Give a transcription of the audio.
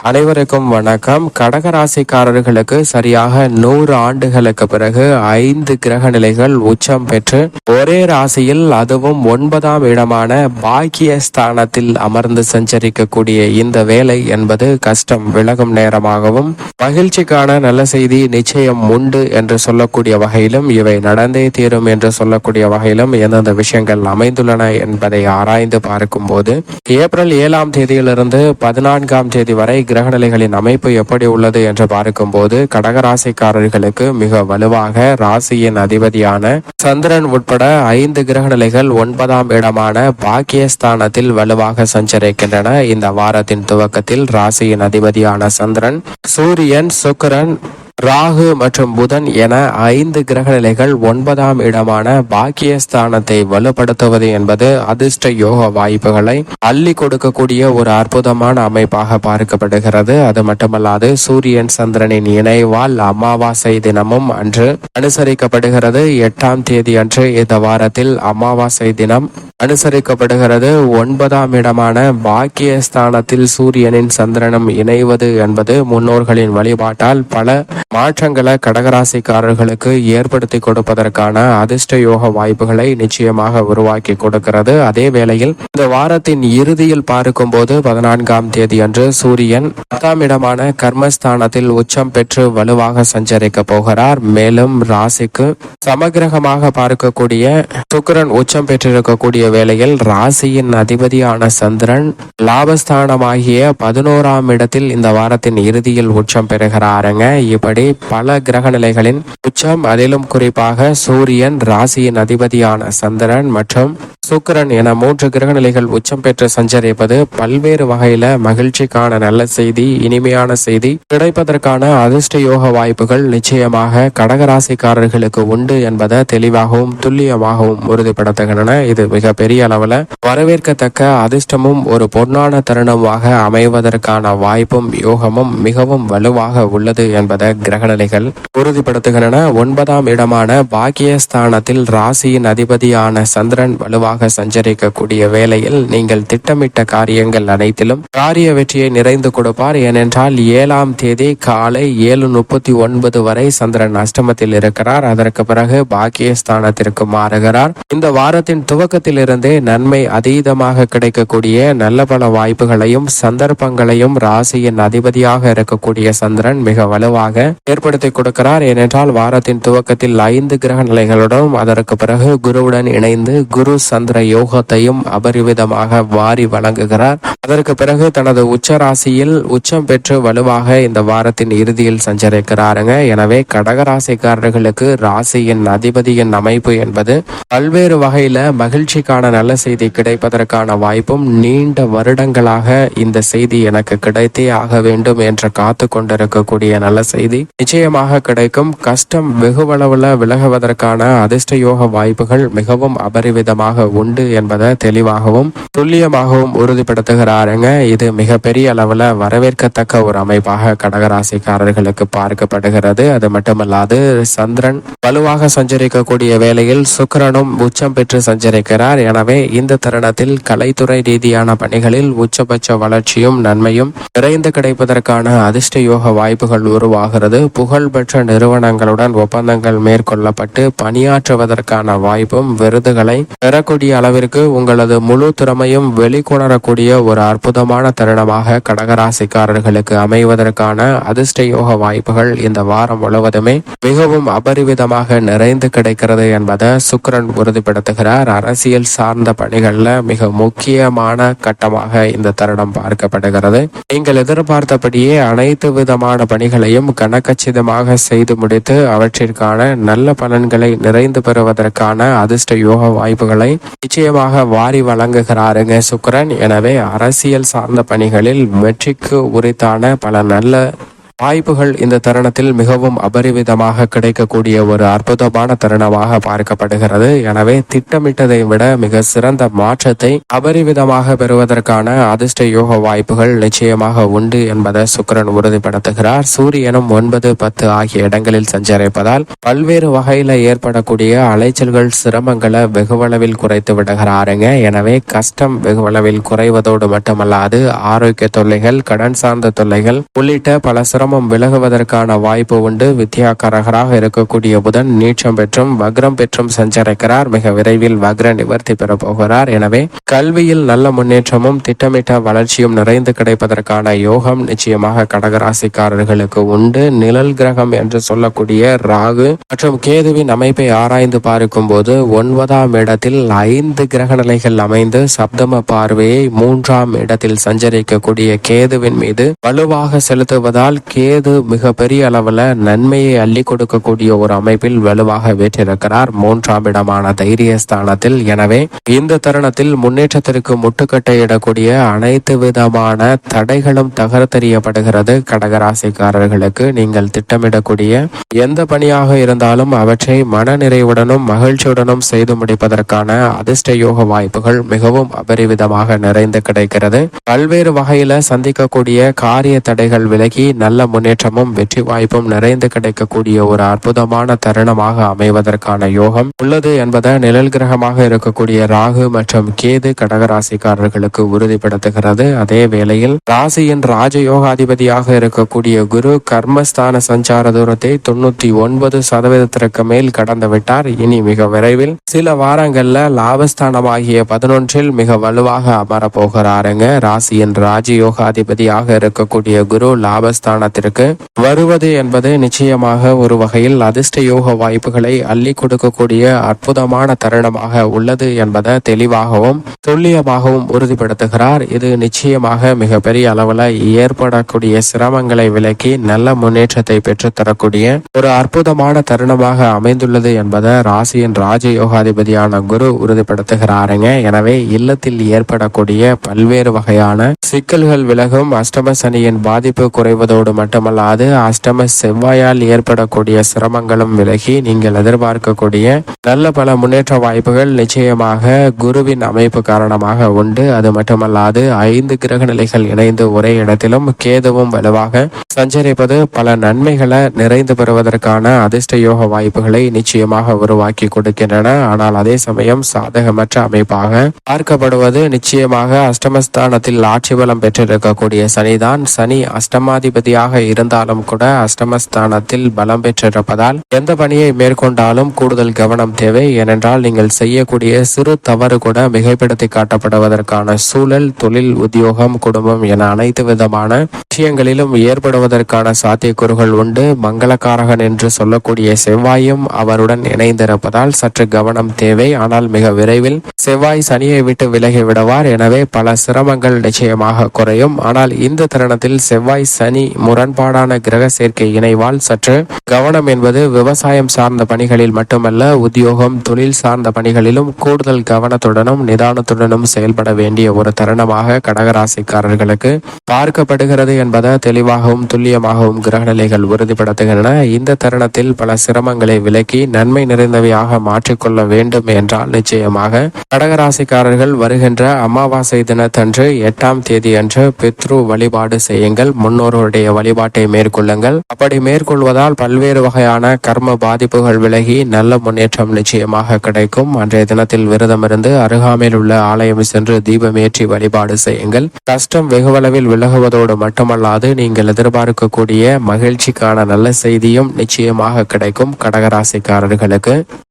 அனைவருக்கும் வணக்கம். கடகராசிக்காரர்களுக்கு சரியாக 100 ஆண்டுகளுக்கு பிறகு 5 கிரக நிலைகள் உச்சம் பெற்று ஒரே ராசியில், அதுவும் 9ஆம் இடமான பாக்கியஸ்தானத்தில் அமர்ந்து சஞ்சரிக்கக்கூடிய இந்த வேலை என்பது கஷ்டம் விலகும் நேரமாகவும், மகிழ்ச்சிக்கான நல்ல செய்தி நிச்சயம் உண்டு என்று சொல்லக்கூடிய வகையிலும், இவை நடந்தே தீரும் என்று சொல்லக்கூடிய வகையிலும் எந்தெந்த விஷயங்கள் அமைந்துள்ளன என்பதை ஆராய்ந்து பார்க்கும் போது, ஏப்ரல் 7ஆம் தேதியிலிருந்து 14ஆம் தேதி வரை கிரகநிலைகளின் அமைப்பு எப்படி உள்ளது என்று பார்க்கும்போது, கடகராசிக்காரர்களுக்கு மிக வலுவாக ராசியின் அதிபதியான சந்திரன் உட்பட 5 கிரகநிலைகள் 9ஆம் இடமான பாக்கியஸ்தானத்தில் வலுவாக சஞ்சரிக்கின்றன. இந்த வாரத்தின் துவக்கத்தில் ராசியின் அதிபதியான சந்திரன், சூரியன், சுக்கிரன், ராகு மற்றும் புதன் என 5 கிரகநிலைகள் 9ஆம் இடமான பாக்கியஸ்தானத்தை வலுப்படுத்துவது என்பது அதிர்ஷ்ட யோக வாய்ப்புகளை அள்ளி கொடுக்கக்கூடிய ஒரு அற்புதமான அமைப்பாக பார்க்கப்படுகிறது. அது மட்டுமல்லாது, சூரியன் சந்திரனின் இணைவால் அமாவாசை தினமும் அன்று அனுசரிக்கப்படுகிறது. 8ஆம் தேதி அன்று இந்த வாரத்தில் அமாவாசை தினம் அனுசரிக்கப்படுகிறது. 9ஆம் இடமான பாக்கியஸ்தானத்தில் சூரியனின் சந்திரனும் இணைவது என்பது முன்னோர்களின் வழிபாட்டால் பல மாற்றங்களை கடகராசிக்காரர்களுக்கு ஏற்படுத்தி கொடுப்பதற்கான அதிர்ஷ்ட யோக வாய்ப்புகளை நிச்சயமாக உருவாக்கி கொடுக்கிறது. அதே வேளையில் இந்த வாரத்தின் இறுதியில் பார்க்கும் போது 14ஆம் தேதி அன்று சூரியன் 10ஆம் இடமான கர்மஸ்தானத்தில் உச்சம் பெற்று வலுவாக சஞ்சரிக்க போகிறார். மேலும் ராசிக்கு சமகிரகமாக பார்க்கக்கூடிய சுக்கிரன் உச்சம் பெற்றிருக்கக்கூடிய வேளையில் ராசியின் அதிபதியான சந்திரன் லாபஸ்தானமாகிய 11ஆம் இடத்தில் இந்த வாரத்தின் இறுதியில் உச்சம் பெறுகிறாருங்க. இப்படி பல கிரக நிலைகளின் உச்சம், அதிலும் குறிப்பாக சூரியன், ராசியின் அதிபதியான சந்திரன் மற்றும் சுக்கிரன் என 3 கிரக நிலைகள் உச்சம் பெற்று சஞ்சரிப்பது பல்வேறு வகையில மகிழ்ச்சிக்கான நல்ல செய்தி, இனிமையான செய்தி கிடைப்பதற்கான அதிர்ஷ்ட யோக வாய்ப்புகள் நிச்சயமாக கடகராசிக்காரர்களுக்கு உண்டு என்பதை தெளிவாகவும் துல்லியமாகவும் உறுதிப்படுத்துகின்றன. இது மிக பெரிய அளவுல வரவேற்கத்தக்க அதிர்ஷ்டமும் ஒரு பொன்னான தருணமாக அமைவதற்கான வாய்ப்பும் யோகமும் மிகவும் வலுவாக உள்ளது என்பதை கிரகநிலைகள் உறுதிப்படுத்துகின்றன. 9ஆம் இடமான பாக்கியஸ்தானத்தில் ராசியின் அதிபதியான சந்திரன் வலுவாக சஞ்சரிக்கக்கூடிய வேளையில் நீங்கள் திட்டமிட்ட காரியங்கள் அனைத்திலும் காரிய வெற்றியை நிறைந்து கொடுப்பார். ஏனென்றால் 7ஆம் தேதி காலை 7:39 வரை சந்திரன் அஷ்டமத்தில் இருக்கிறார். அதற்கு பிறகு பாக்கியஸ்தானத்திற்கு மாறுகிறார். இந்த வாரத்தின் துவக்கத்தில் இருந்தே நன்மை அதீதமாக கிடைக்கக்கூடிய நல்ல பல வாய்ப்புகளையும் சந்தர்ப்பங்களையும் ராசியின் அதிபதியாக இருக்கக்கூடிய சந்திரன் மிக வலுவாக ஏற்படுத்தி கொடுக்கிறார். ஏனென்றால் வாரத்தின் துவக்கத்தில் 5 கிரக நிலைகளுடன், அதற்கு பிறகு குருவுடன் இணைந்து குரு சந்திர யோகத்தையும் அபரிவிதமாக வாரி வழங்குகிறார். அதற்கு பிறகு தனது உச்ச ராசியில் உச்சம் பெற்று வலுவாக இந்த வாரத்தின் இறுதியில் சஞ்சரிக்கிறாருங்க. எனவே கடகராசிக்காரர்களுக்கு ராசியின் அதிபதியின் அமைப்பு என்பது பல்வேறு வகையில மகிழ்ச்சிக்கான நல்ல செய்தி கிடைப்பதற்கான வாய்ப்பும், நீண்ட வருடங்களாக இந்த செய்தி எனக்கு கிடைத்தே ஆக வேண்டும் என்று காத்து கொண்டிருக்கக்கூடிய நல்ல செய்தி நிச்சயமாக கிடைக்கும். கஷ்டம் வெகுவளவுல விலகுவதற்கான அதிர்ஷ்ட யோக வாய்ப்புகள் மிகவும் அபரிவிதமாக உண்டு என்பதை தெளிவாகவும் துல்லியமாகவும் உறுதிப்படுத்துகிறாருங்க. இது மிக பெரிய அளவுல வரவேற்கத்தக்க ஒரு அமைப்பாக கடகராசிக்காரர்களுக்கு பார்க்கப்படுகிறது. அது மட்டுமல்லாது, சந்திரன் வலுவாக சஞ்சரிக்கக்கூடிய வேளையில் சுக்கிரனும் உச்சம் பெற்று சஞ்சரிக்கிறார். எனவே இந்த தருணத்தில் கலைத்துறை ரீதியான பணிகளில் உச்சபட்ச வளர்ச்சியும் நன்மையும் நிறைந்து கிடைப்பதற்கான அதிர்ஷ்ட யோக வாய்ப்புகள் உருவாகிறது. புகழ்பெற்ற நிறுவனங்களுடன் ஒப்பந்தங்கள் மேற்கொள்ளப்பட்டு பணியாற்றுவதற்கான வாய்ப்பும், விருதுகளை பெறக்கூடிய அளவிற்கு உங்களது முழு திறமையும் வெளிக்கொணரக்கூடிய ஒரு அற்புதமான தருணமாக கடகராசிக்காரர்களுக்கு அமைவதற்கான அதிர்ஷ்ட யோக வாய்ப்புகள் இந்த வாரம் முழுவதுமே மிகவும் அபரிவிதமாக நிறைந்து கிடைக்கிறது என்பதை சுக்கிரன் உறுதிப்படுத்துகிறார். அரசியல் சார்ந்த பணிகள்ல மிக முக்கியமான கட்டமாக இந்த தருணம் பார்க்கப்படுகிறது. நீங்கள் எதிர்பார்த்தபடியே அனைத்து விதமான பணிகளையும் கனக்கச்சிதமாக செய்து முடித்து அவற்றிற்கான நல்ல பலன்களை நிறைந்து பெறுவதற்கான அதிர்ஷ்ட யோக வாய்ப்புகளை நிச்சயமாக வாரி வழங்குகிறாருங்க சுக்கிரன். எனவே அரசியல் சார்ந்த பணிகளில் வெற்றிக்கு உரித்தான பல நல்ல வாய்ப்புகள் இந்த தருணத்தில் மிகவும் அபரிவிதமாக கிடைக்கக்கூடிய ஒரு அற்புதமான தருணமாக பார்க்கப்படுகிறது. எனவே திட்டமிட்டதை விட மிக சிறந்த மாற்றத்தை அபரிவிதமாக பெறுவதற்கான அதிர்ஷ்ட யோக வாய்ப்புகள் நிச்சயமாக உண்டு என்பதை சுக்கிரன் உறுதிப்படுத்துகிறார். சூரியனும் 9, 10 ஆகிய இடங்களில் சஞ்சரிப்பதால் பல்வேறு வகையில ஏற்படக்கூடிய அலைச்சல்கள் சிரமங்களை வெகுவளவில் குறைத்து விடுகிறாருங்க. எனவே கஷ்டம் வெகுவளவில் குறைவதோடு மட்டுமல்லாது ஆரோக்கிய தொல்லைகள், கடன் சார்ந்த தொல்லைகள் உள்ளிட்ட பல சிரமம் விலகுவதற்கான வாய்ப்பு உண்டு. வித்யாகாரகராக இருக்கக்கூடிய புதன் நீச்சம் பெற்றும் வக்ரம் பெற்றும் சஞ்சரிக்கிறார். மிக விரைவில் வக்ர நிவர்த்தி பெற போகிறார். எனவே கல்வியில் நல்ல முன்னேற்றமும் திட்டமிட்ட வளர்ச்சியும் நிறைந்து கிடைப்பதற்கான யோகம் நிச்சயமாக கடகராசிக்காரர்களுக்கு உண்டு. நிழல் கிரகம் என்று சொல்லக்கூடிய ராகு மற்றும் கேதுவின் அமைப்பை ஆராய்ந்து பார்க்கும் போது 9ஆம் இடத்தில் 5 கிரக நிலைகள் அமைந்து சப்தம பார்வையை 3ஆம் இடத்தில் சஞ்சரிக்கக்கூடிய கேதுவின் மீது வலுவாக செலுத்துவதால் கேது மிக பெரிய அளவுல நன்மையை அள்ளி கொடுக்கக்கூடிய ஒரு அமைப்பில் வலுவாக வீற்றிருக்கிறார் 3ஆம் இடமான தைரியஸ்தானத்தில். எனவே இந்த தருணத்தில் முன்னேற்றத்திற்கு முட்டுக்கட்டை இடக்கூடிய அனைத்து விதமான தடைகளும் தகர்த்தெறியப்படுகிறது. கடகராசிக்காரர்களுக்கு நீங்கள் திட்டமிடக்கூடிய எந்த பணியாக இருந்தாலும் அவற்றை மன நிறைவுடனும் மகிழ்ச்சியுடனும் செய்து முடிப்பதற்கான அதிர்ஷ்ட யோக வாய்ப்புகள் மிகவும் அபரிவிதமாக நிறைந்து கிடைக்கிறது. பல்வேறு வகையில சந்திக்கக்கூடிய காரிய தடைகள் விலகி நல்ல முன்னேற்றமும் வெற்றி வாய்ப்பும் நிறைந்து கிடைக்கக்கூடிய ஒரு அற்புதமான தருணமாக அமைவதற்கான யோகம் உள்ளது என்பதை நிழல் கிரகமாக இருக்கக்கூடிய ராகு மற்றும் கேது கடகராசிக்காரர்களுக்கு உறுதிப்படுத்துகிறது. அதே வேளையில் ராசியின் ராஜயோகாதிபதியாக இருக்கக்கூடிய குரு கர்மஸ்தான சஞ்சார தூரத்தை 99% மேல் கடந்து விட்டார். இனி மிக விரைவில் சில வாரங்கள்ல லாபஸ்தானமாகிய 11 மிக வலுவாக அமர போகிறாருங்க. ராசியின் ராஜயோகாதிபதியாக இருக்கக்கூடிய குரு லாபஸ்தானத்திற்கு வருவது என்பது நிச்சயமாக ஒரு வகையில் அதிர்ஷ்ட யோக வாய்ப்புகளை அள்ளி கொடுக்கக்கூடிய அற்புதமான தருணமாக உள்ளது என்பதை தெளிவாகவும் துல்லியமாகவும் உறுதிப்படுத்துகிறார். இது நிச்சயமாக மிகப்பெரிய அளவுல ஏற்படக்கூடிய சிரமங்களை விலக்கி நல்ல முன்னேற்றத்தை பெற்றுத்தரக்கூடிய ஒரு அற்புதமான தருணமாக அமைந்துள்ளது என்பதை ராசியின் ராஜயோகாதிபதியான குரு உறுதிப்படுத்துகிறாருங்க. எனவே இல்லத்தில் ஏற்படக்கூடிய பல்வேறு வகையான சிக்கல்கள் விலகும். அஷ்டம சனியின் பாதிப்பு குறைவதோடு மட்டுமல்லாது அஷ்டம செவ்வாயால் ஏற்படக்கூடிய சிரமங்களும் விலகி நீங்கள் எதிர்பார்க்கக்கூடிய நல்ல பல முன்னேற்ற வாய்ப்புகள் நிச்சயமாக குருவின் அமைப்பு காரணமாக உண்டு. அது மட்டுமல்லாது 5 கிரக நிலைகள் இணைந்து ஒரே இடத்திலும் கேதுவும் வலுவாக சஞ்சரிப்பது பல நன்மைகளை நிறைந்து பெறுவதற்கான அதிர்ஷ்ட யோக வாய்ப்புகளை நிச்சயமாக உருவாக்கி கொடுக்கின்றன. ஆனால் அதே சமயம் சாதகமற்ற அமைப்பாக பார்க்கப்படுவது நிச்சயமாக அஷ்டமஸ்தானத்தில் ஆட்சி பலம் பெற்றிருக்கக்கூடிய சனிதான். சனி அஷ்டமாதிபதியாக இருந்தாலும் கூட அஷ்டமஸ்தானத்தில் பலம் பெற்றிருப்பதால் எந்த பணியை மேற்கொண்டாலும் கூடுதல் கவனம் தேவை. ஏனென்றால் நீங்கள் செய்யக்கூடிய சிறு தவறு கூட மிகைப்படுத்தி காட்டப்படுவதற்கான சூழல் தொழில், உத்தியோகம், குடும்பம் என அனைத்து விதமான விஷயங்களிலும் ஏற்படுவதற்கான சாத்தியக்கூறுகள் உண்டு. மங்களகாரகன் என்று சொல்லக்கூடிய செவ்வாயும் அவருடன் இணைந்திருப்பதால் சற்று கவனம் தேவை. ஆனால் மிக விரைவில் செவ்வாய் சனியை விட்டு விலகி விடுவார். எனவே பல சிரமங்கள் நிச்சயமாக குறையும். ஆனால் இந்த தருணத்தில் செவ்வாய் சனி முரண்பாடான கிரக சேர்க்கை இணைவால் சற்று கவனம் என்பது விவசாயம் சார்ந்த பணிகளில் மட்டுமல்ல, உத்தியோகம், தொழில் சார்ந்த பணிகளிலும் கூடுதல் கவனத்துடனும் நிதானத்துடனும் செயல்பட வேண்டிய ஒரு தருணமாக கடகராசிக்காரர்களுக்கு பார்க்கப்படுகிறது என்பதை தெளிவாகவும் துல்லியமாகவும் கிரகநிலைகள் உறுதிப்படுத்துகின்றன. இந்த தருணத்தில் பல சிரமங்களை விலக்கி நன்மை நிறைந்தவையாக மாற்றிக்கொள்ள வேண்டும் என்றால் நிச்சயமாக கடகராசிக்காரர்கள் வருகின்ற அமாவாசை தினத்தன்று 8ஆம் தேதி அன்று பித்ரு வழிபாடு செய்யுங்கள். முன்னோருடைய வழிபாட்டை மேற்கொள்ளுங்கள். அப்படி மேற்கொள்வதால் பல்வேறு வகையான கர்ம பாதிப்புகள் விலகி நல்ல முன்னேற்றம் நிச்சயமாக கிடைக்கும். அன்றைய தினத்தில் விரதமிருந்து அருகாமையில் உள்ள ஆலயம் சென்று தீபமேற்றி வழிபாடு செய்யுங்கள். கஷ்டம் வெகுவளவில் விலகுவதோடு மட்டுமல்லாது நீங்கள் எதிர்பார்க்கக்கூடிய மகிழ்ச்சிக்கான நல்ல செய்தியும் நிச்சயமாக கிடைக்கும் கடகராசிக்காரர்களுக்கு.